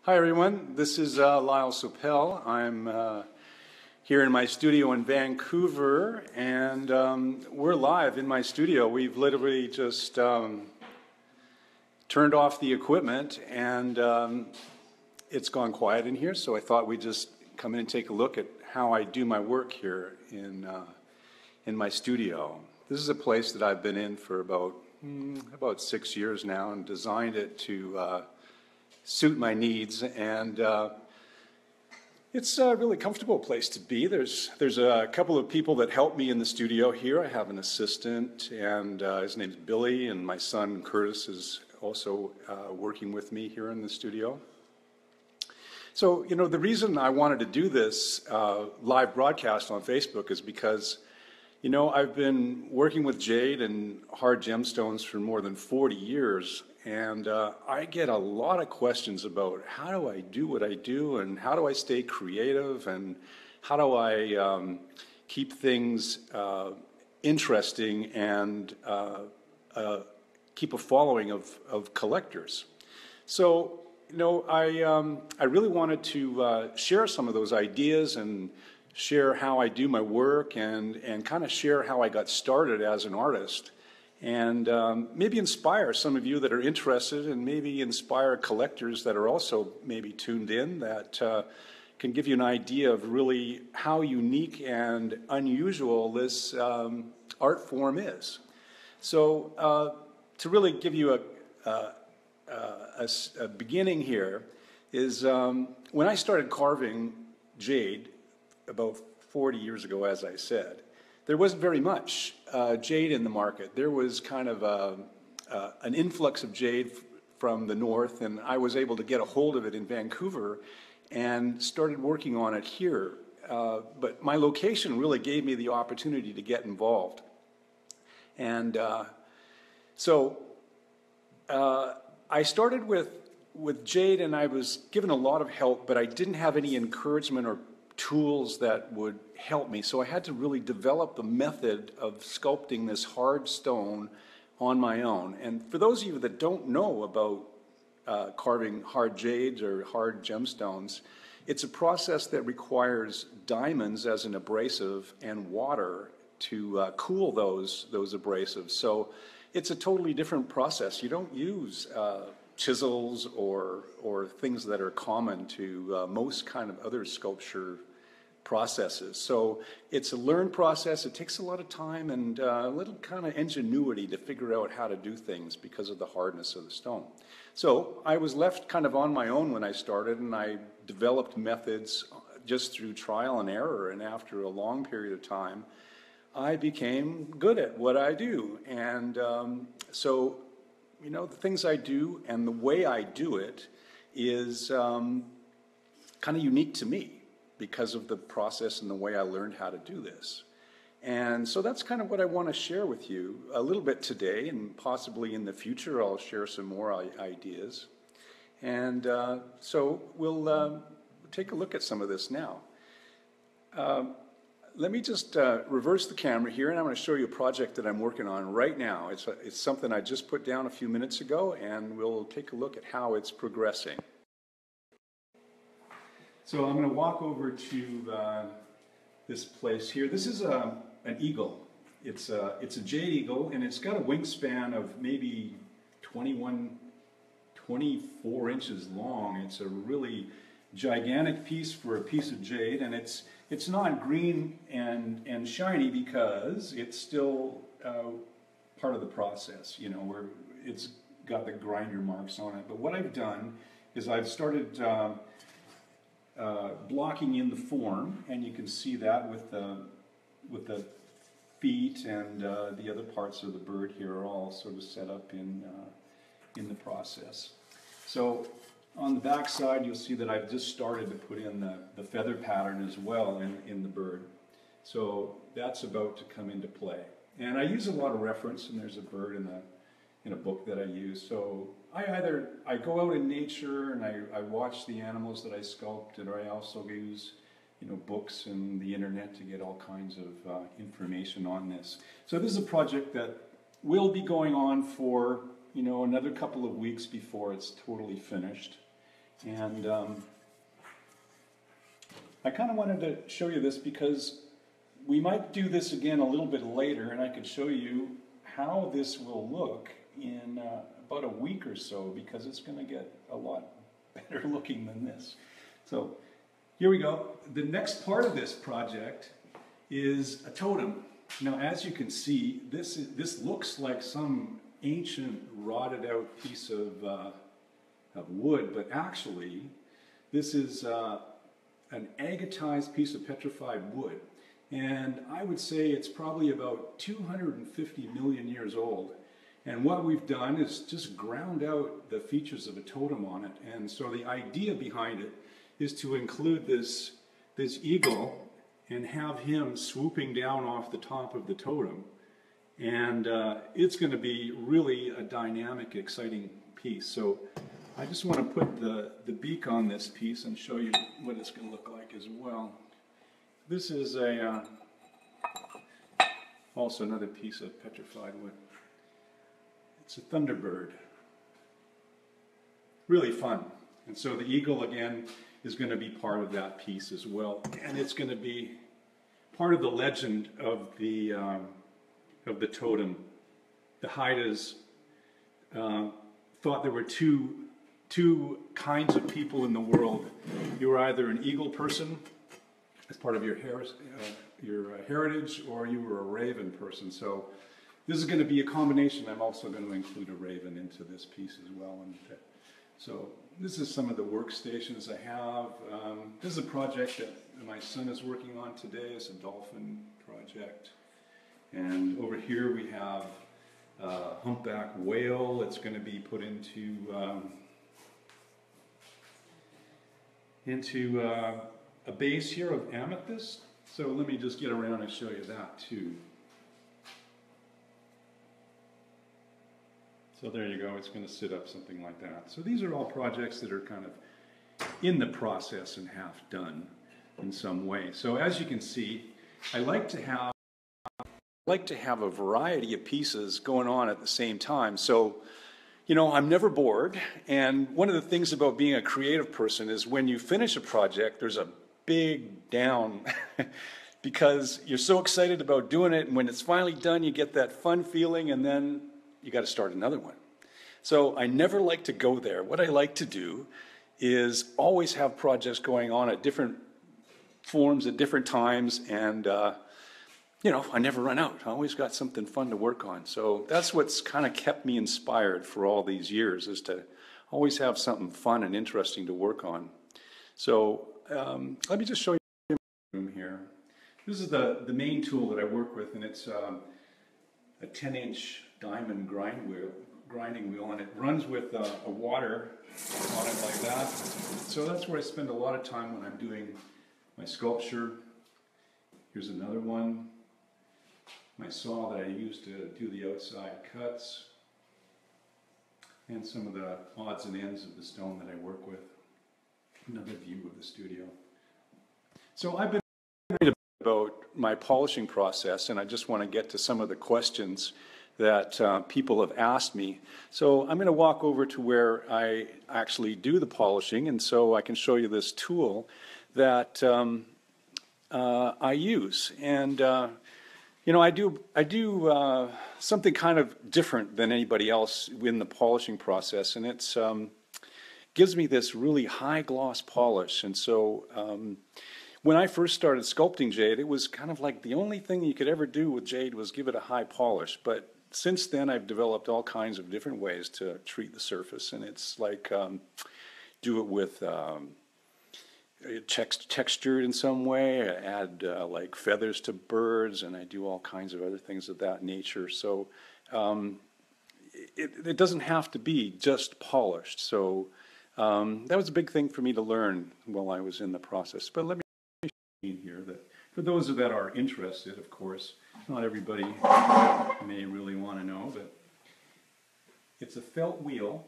Hi everyone, this is Lyle Sopel. I'm here in my studio in Vancouver, and we're live in my studio. We've literally just turned off the equipment, and it's gone quiet in here, so I thought we'd just come in and take a look at how I do my work here in my studio. This is a place that I've been in for about 6 years now, and designed it to suit my needs, and it's a really comfortable place to be. There's a couple of people that help me in the studio here. I have an assistant, and his name's Billy, and my son Curtis is also working with me here in the studio. So, you know, the reason I wanted to do this live broadcast on Facebook is because, you know, I've been working with jade and hard gemstones for more than 40 years, and I get a lot of questions about how do I do what I do, and how do I stay creative, and how do I keep things interesting and keep a following of collectors. So, you know, I really wanted to share some of those ideas and share how I do my work, and kind of share how I got started as an artist, and maybe inspire some of you that are interested, and maybe inspire collectors that are also maybe tuned in, that can give you an idea of really how unique and unusual this art form is. So to really give you a beginning here is when I started carving jade about 40 years ago, as I said, there wasn't very much jade in the market. There was kind of an influx of jade from the north, and I was able to get a hold of it in Vancouver and started working on it here. But my location really gave me the opportunity to get involved. And so I started with jade, and I was given a lot of help, but I didn't have any encouragement or tools that would help me. So I had to really develop the method of sculpting this hard stone on my own. And for those of you that don't know about carving hard jades or hard gemstones, it's a process that requires diamonds as an abrasive and water to cool those abrasives. So it's a totally different process. You don't use chisels or things that are common to most kind of other sculpture processes. So it's a learned process. It takes a lot of time and a little kind of ingenuity to figure out how to do things because of the hardness of the stone. So I was left kind of on my own when I started, and I developed methods just through trial and error, and after a long period of time I became good at what I do. And so, you know, the things I do and the way I do it is kind of unique to me because of the process and the way I learned how to do this. And so that's kind of what I want to share with you a little bit today, and possibly in the future I'll share some more ideas. And so we'll take a look at some of this now. Let me just reverse the camera here, and I'm going to show you a project that I'm working on right now. It's something I just put down a few minutes ago, and we'll take a look at how it's progressing. So I'm going to walk over to this place here. This is an eagle. It's a jade eagle, and it's got a wingspan of maybe 24 inches long. It's a really gigantic piece for a piece of jade, and it's not green and shiny because it's still part of the process, you know, where it's got the grinder marks on it. But what I've done is I've started blocking in the form, and you can see that with the feet and the other parts of the bird here are all sort of set up in the process. So on the back side, you'll see that I've just started to put in the feather pattern as well in the bird. So that's about to come into play. And I use a lot of reference, and there's a bird in a book that I use. So I go out in nature and I watch the animals that I sculpt, and I also use, you know, books and the internet to get all kinds of information on this. So this is a project that will be going on for, you know, another couple of weeks before it's totally finished. And I kind of wanted to show you this because we might do this again a little bit later, and I could show you how this will look in about a week or so, because it's going to get a lot better looking than this. So here we go. The next part of this project is a totem. Now, as you can see, this looks like some ancient rotted out piece of wood, but actually this is an agatized piece of petrified wood. And I would say it's probably about 250 million years old. And what we've done is just ground out the features of a totem on it. And so the idea behind it is to include this eagle and have him swooping down off the top of the totem. And it's going to be really a dynamic, exciting piece. So I just want to put the beak on this piece and show you what it's going to look like as well. This is also another piece of petrified wood. It's a thunderbird. Really fun. And so the eagle, again, is going to be part of that piece as well. And it's going to be part of the legend of the totem. The Haidas thought there were two kinds of people in the world. You were either an eagle person as part of your heritage, or you were a raven person. So this is going to be a combination. I'm also going to include a raven into this piece as well. And so this is some of the workstations I have. This is a project that my son is working on today. It's a dolphin project. And over here we have a humpback whale. It's going to be put into a base here of amethyst. So let me just get around and show you that too. So there you go, it's going to sit up something like that. So these are all projects that are kind of in the process and half done in some way. So as you can see, I like to have a variety of pieces going on at the same time. So, you know, I'm never bored. And one of the things about being a creative person is when you finish a project, there's a big down because you're so excited about doing it. And when it's finally done, you get that fun feeling, and then you got to start another one. So I never like to go there. What I like to do is always have projects going on at different forms at different times, and you know, I never run out. I always got something fun to work on. So that's what's kind of kept me inspired for all these years, is to always have something fun and interesting to work on. So let me just show you the room here. This is the main tool that I work with, and it's a 10-inch diamond grinding wheel, and it runs with a water on it like that. So that's where I spend a lot of time when I'm doing my sculpture. Here's another one. My saw that I use to do the outside cuts, and some of the odds and ends of the stone that I work with. Another view of the studio. So I've been worried about my polishing process, and I just want to get to some of the questions that people have asked me. So I'm going to walk over to where I actually do the polishing, and so I can show you this tool that I use. And you know, I do something kind of different than anybody else in the polishing process, and it's gives me this really high gloss polish. And so when I first started sculpting jade, it was kind of like the only thing you could ever do with jade was give it a high polish. But since then, I've developed all kinds of different ways to treat the surface, and it's like do it with textured in some way. I add like feathers to birds, and I do all kinds of other things of that nature. So it doesn't have to be just polished. So that was a big thing for me to learn while I was in the process. But let me show you here that for those that are interested, of course, not everybody may really want to know, but it's a felt wheel,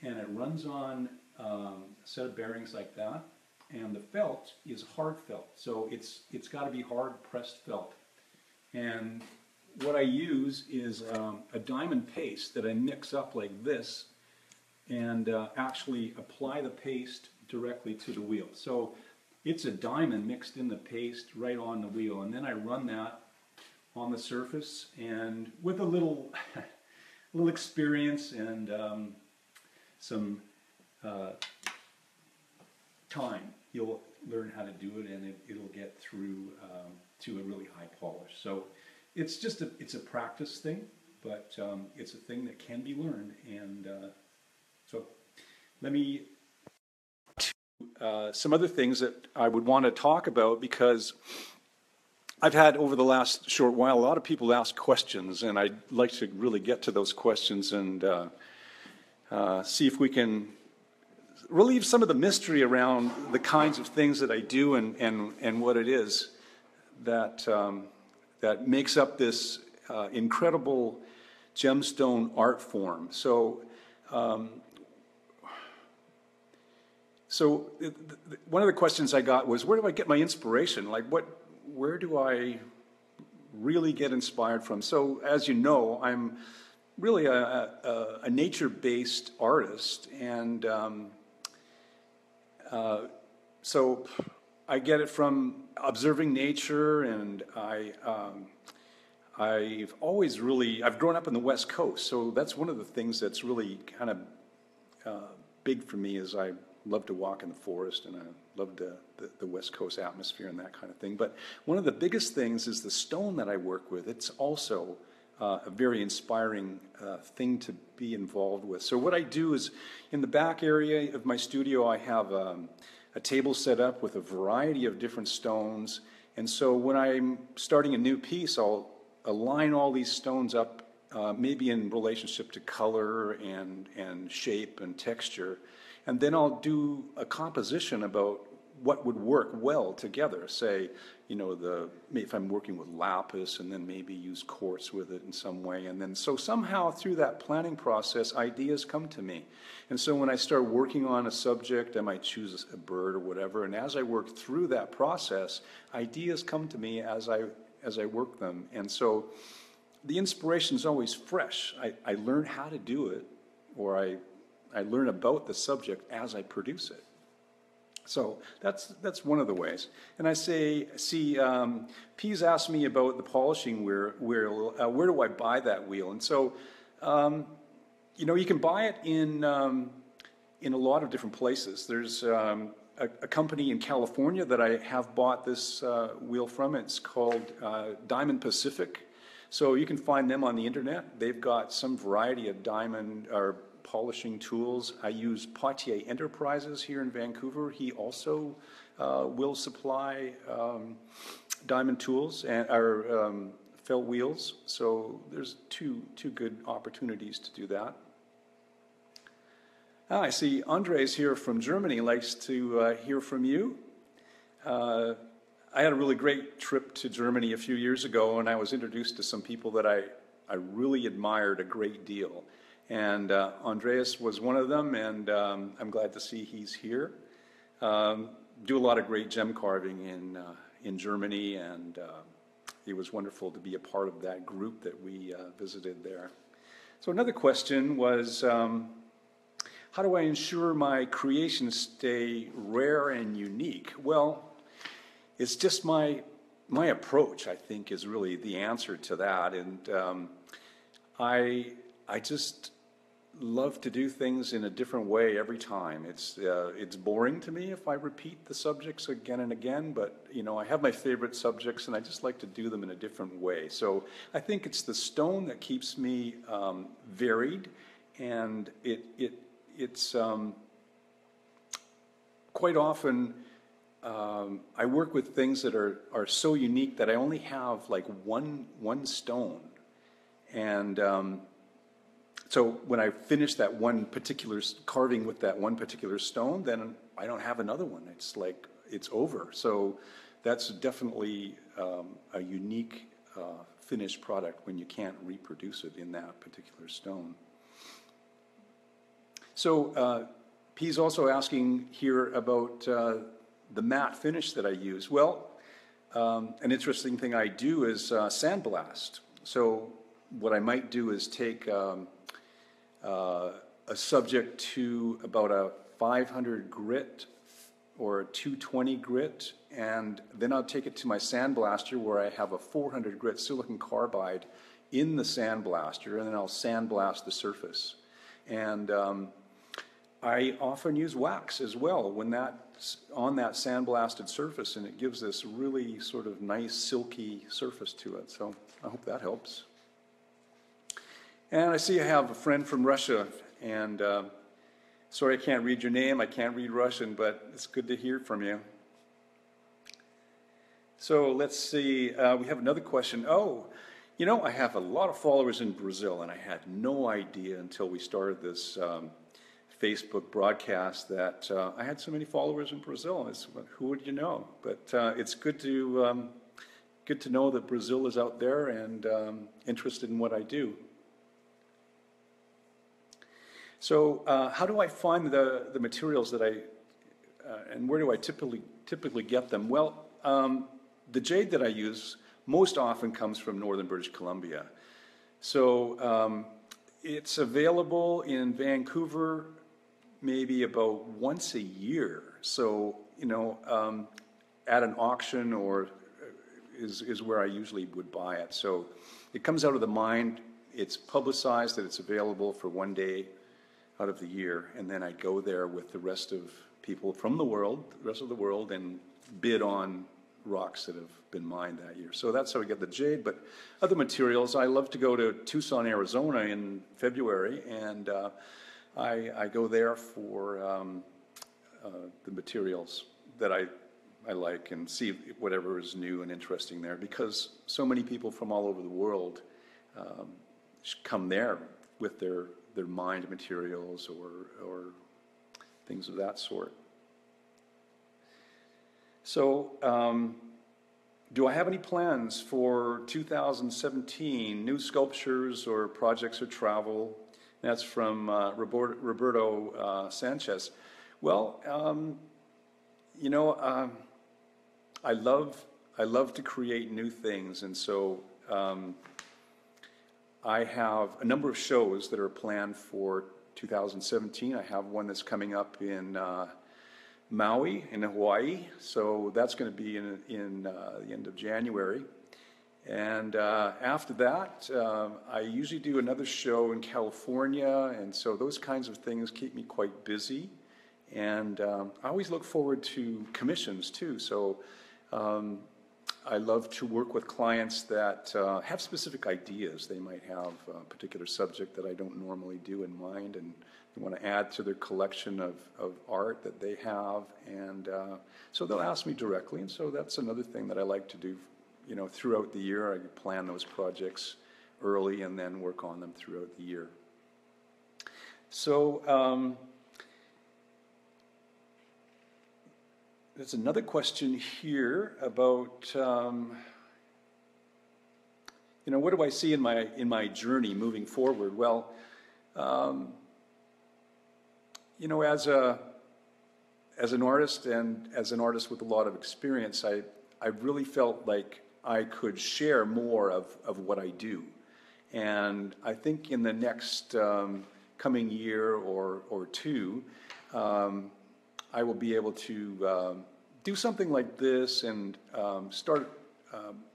and it runs on a set of bearings like that. And the felt is hard felt, so it's got to be hard pressed felt. And what I use is a diamond paste that I mix up like this, and actually apply the paste directly to the wheel. So it's a diamond mixed in the paste right on the wheel, and then I run that on the surface, and with a little little experience and some time, you'll learn how to do it, and it'll get through to a really high polish. So it's just it's a practice thing, but it's a thing that can be learned. And so let me some other things that I would want to talk about, because I've had over the last short while a lot of people ask questions, and I'd like to really get to those questions and see if we can relieve some of the mystery around the kinds of things that I do and what it is that that makes up this incredible gemstone art form. So one of the questions I got was, where do I get my inspiration? Like, where do I really get inspired from? So, as you know, I'm really a nature-based artist, and so I get it from observing nature, and I've always I've grown up in the West Coast, so that's one of the things that's really kind of big for me, is I love to walk in the forest, and I love the West Coast atmosphere and that kind of thing. But one of the biggest things is the stone that I work with. It's also a very inspiring thing to be involved with. So what I do is, in the back area of my studio, I have a table set up with a variety of different stones. And so when I'm starting a new piece, I'll align all these stones up, maybe in relationship to color and shape and texture. And then I'll do a composition about what would work well together. Say, you know, if I'm working with lapis, and then maybe use quartz with it in some way. And then so somehow through that planning process, ideas come to me. And so when I start working on a subject, I might choose a bird or whatever. And as I work through that process, ideas come to me as I work them. And so the inspiration is always fresh. I learn how to do it, or I learn about the subject as I produce it. So that's one of the ways. And I P's asked me about the polishing wheel. Where do I buy that wheel? And so, you know, you can buy it in a lot of different places. There's a company in California that I have bought this wheel from. It's called Diamond Pacific. So you can find them on the internet. They've got some variety of diamond or polishing tools. I use Poitier Enterprises here in Vancouver. He also will supply diamond tools and felt wheels. So there's two good opportunities to do that. I see Andres here from Germany likes to hear from you. I had a really great trip to Germany a few years ago, and I was introduced to some people that I really admired a great deal. And Andreas was one of them, and I'm glad to see he's here. Do a lot of great gem carving in Germany, and it was wonderful to be a part of that group that we visited there. So another question was, how do I ensure my creations stay rare and unique? Well, it's just my approach, I think, is really the answer to that. And I just love to do things in a different way every time. It's boring to me if I repeat the subjects again and again, but you know, I have my favorite subjects, and I just like to do them in a different way. So I think it's the stone that keeps me varied, and it's quite often I work with things that are so unique that I only have like one stone, and so when I finish that one particular carving with that one particular stone, then I don't have another one. It's like it's over. So that's definitely a unique finished product when you can't reproduce it in that particular stone. So he's also asking here about the matte finish that I use. Well, an interesting thing I do is sandblast. So what I might do is take subject to about a 500 grit or a 220 grit, and then I'll take it to my sandblaster where I have a 400 grit silicon carbide in the sandblaster, and then I'll sandblast the surface. And I often use wax as well when that's on that sandblasted surface, and it gives this really sort of nice silky surface to it. So I hope that helps. And I see I have a friend from Russia, and sorry I can't read your name, I can't read Russian, but it's good to hear from you. So let's see, we have another question. Oh, you know, I have a lot of followers in Brazil, and I had no idea until we started this Facebook broadcast that I had so many followers in Brazil. Who would you know? But it's good to know that Brazil is out there and interested in what I do. So how do I find the materials that and where do I typically get them? Well, the jade that I use most often comes from northern British Columbia. So it's available in Vancouver maybe about once a year. So, you know, at an auction or is where I usually would buy it. So it comes out of the mine. It's publicized that it's available for one day out of the year, and then I go there with the rest of people from the rest of the world, and bid on rocks that have been mined that year. So that's how we get the jade. But other materials, I love to go to Tucson, Arizona in February, and I go there for the materials that I like and see whatever is new and interesting there, because so many people from all over the world come there with their mined materials or things of that sort. So, do I have any plans for 2017, new sculptures or projects or travel? That's from Roberto Sanchez. Well, you know, I love to create new things, and so I have a number of shows that are planned for 2017. I have one that's coming up in Maui in Hawaii, so that's going to be in the end of January. And after that, I usually do another show in California, and so those kinds of things keep me quite busy. And I always look forward to commissions too. So I love to work with clients that have specific ideas. They might have a particular subject that I don't normally do in mind, and they want to add to their collection of art that they have. And so they'll ask me directly, and so that's another thing that I like to do. You know, throughout the year, I plan those projects early and then work on them throughout the year. So there's another question here about, you know, what do I see in my journey moving forward? Well, you know, as an artist and as an artist with a lot of experience, I really felt like I could share more of what I do. And I think in the next coming year or two, I will be able to do something like this and start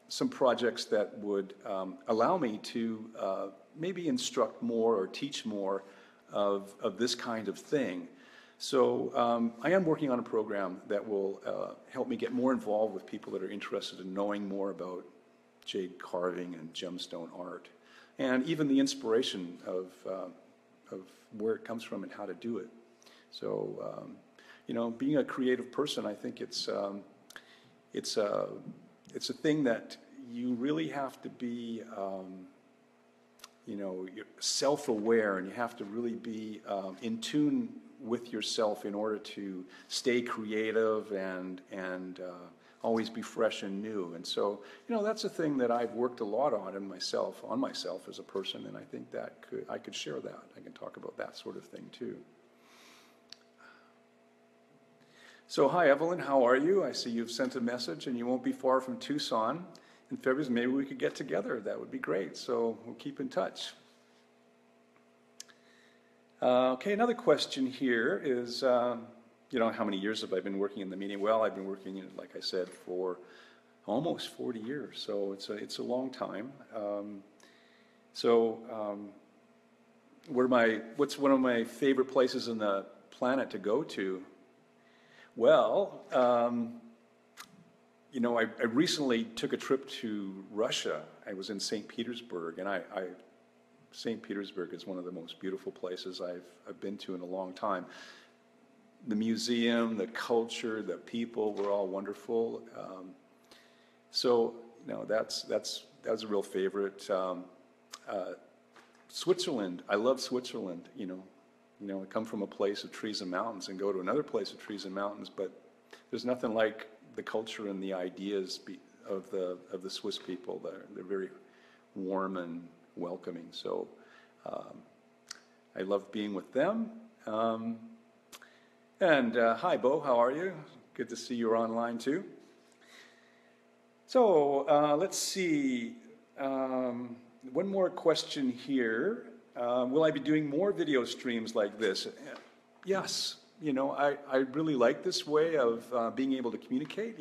some projects that would allow me to maybe instruct more or teach more of this kind of thing. So I am working on a program that will help me get more involved with people that are interested in knowing more about jade carving and gemstone art, and even the inspiration of where it comes from and how to do it. So you know, being a creative person, I think it's a thing that you really have to be you know, self-aware, and you have to really be in tune with yourself in order to stay creative and always be fresh and new. And so, you know, that's a thing that I've worked a lot on myself as a person, and I think that I could share that. I can talk about that sort of thing too. So, hi Evelyn, how are you? I see you've sent a message, and you won't be far from Tucson in February. Maybe we could get together. That would be great. So we'll keep in touch. Okay, another question here is, how many years have I been working in the media? Well, I've been working in it, like I said, for almost 40 years, so it's a long time. What's one of my favorite places on the planet to go to? Well, I recently took a trip to Russia. I was in St. Petersburg, and St. Petersburg is one of the most beautiful places I've been to in a long time. The museum, the culture, the people were all wonderful. That was a real favorite. Switzerland, I love Switzerland. I come from a place of trees and mountains and go to another place of trees and mountains, but there's nothing like the culture and the ideas of the Swiss people. They're very warm and welcoming. So I love being with them. Hi, Bo, how are you? Good to see you're online too. So let's see. One more question here. Will I be doing more video streams like this? Yes. I really like this way of being able to communicate.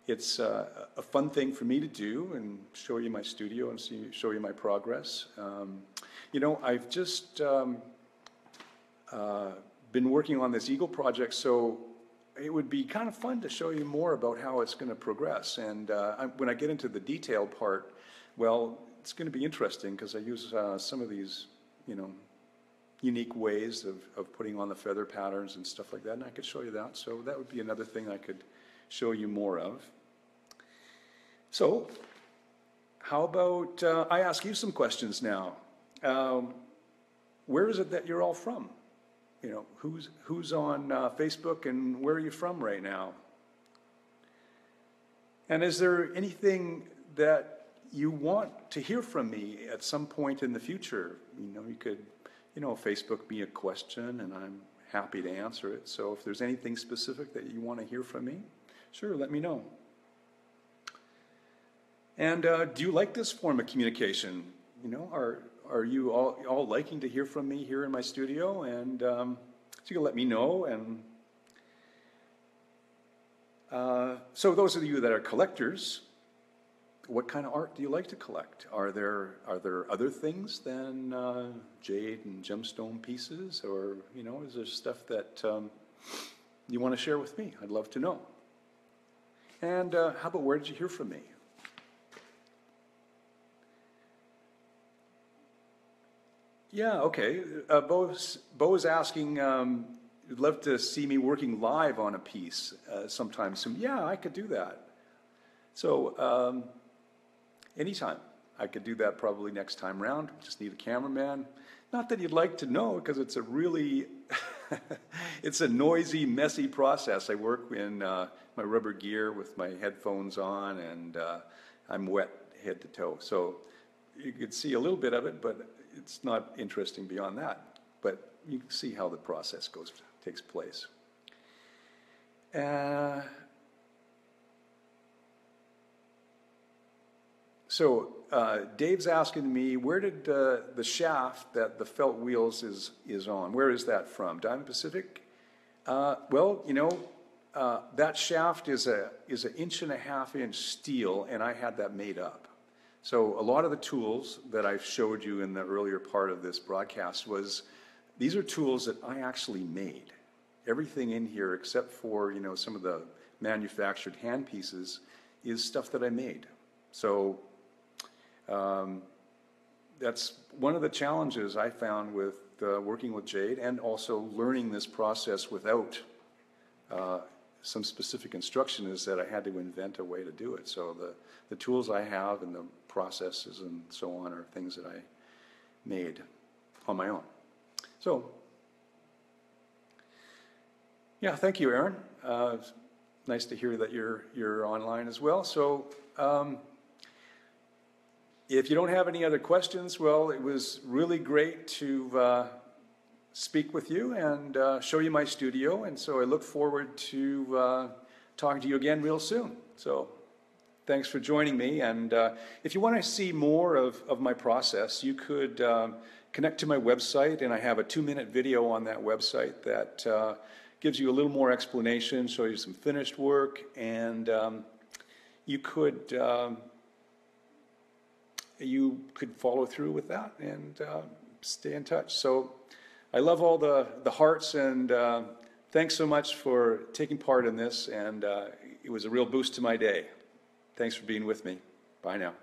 It's a fun thing for me to do and show you my studio and show you my progress. I've just been working on this Eagle project, so it would be kind of fun to show you more about how it's going to progress. And when I get into the detail part, well, it's going to be interesting because I use some of these, unique ways of putting on the feather patterns and stuff like that, and I could show you that. So that would be another thing I could show you more of. So how about I ask you some questions now. Where is it that you're all from? Who's on Facebook and where are you from right now? And is there anything that you want to hear from me at some point in the future? You could, Facebook me a question and I'm happy to answer it. So if there's anything specific that you want to hear from me, sure, let me know. And do you like this form of communication? Are you all liking to hear from me here in my studio? And so you can let me know. And so those of you that are collectors, what kind of art do you like to collect? Are there other things than jade and gemstone pieces, or is there stuff that you want to share with me? I'd love to know. And how about where did you hear from me? Yeah, okay. Bo is asking, you'd love to see me working live on a piece sometime soon. Yeah, I could do that. So anytime. I could do that probably next time round. Just need a cameraman. Not that you'd like to know, because it's a really, it's a noisy, messy process. I work in my rubber gear with my headphones on, and I'm wet head to toe. So you could see a little bit of it, but it's not interesting beyond that. But you can see how the process takes place. So Dave's asking me, where did the shaft that the felt wheels is on, where is that from? Diamond Pacific? Well, that shaft is an 1.5 inch steel, and I had that made up. So a lot of the tools that I showed you in the earlier part of this broadcast these are tools that I actually made. Everything in here, except for some of the manufactured hand pieces, is stuff that I made. So that's one of the challenges I found with working with jade, and also learning this process without some specific instruction, is that I had to invent a way to do it. So the tools I have and the processes and so on are things that I made on my own. So, yeah, thank you, Aaron. Nice to hear that you're online as well. So, if you don't have any other questions, well, it was really great to speak with you and show you my studio. And so I look forward to talking to you again real soon. So thanks for joining me. And if you want to see more of my process, you could connect to my website, and I have a 2-minute video on that website that gives you a little more explanation, show you some finished work, and you could follow through with that and stay in touch. So I love all the hearts, and thanks so much for taking part in this, and it was a real boost to my day. Thanks for being with me. Bye now.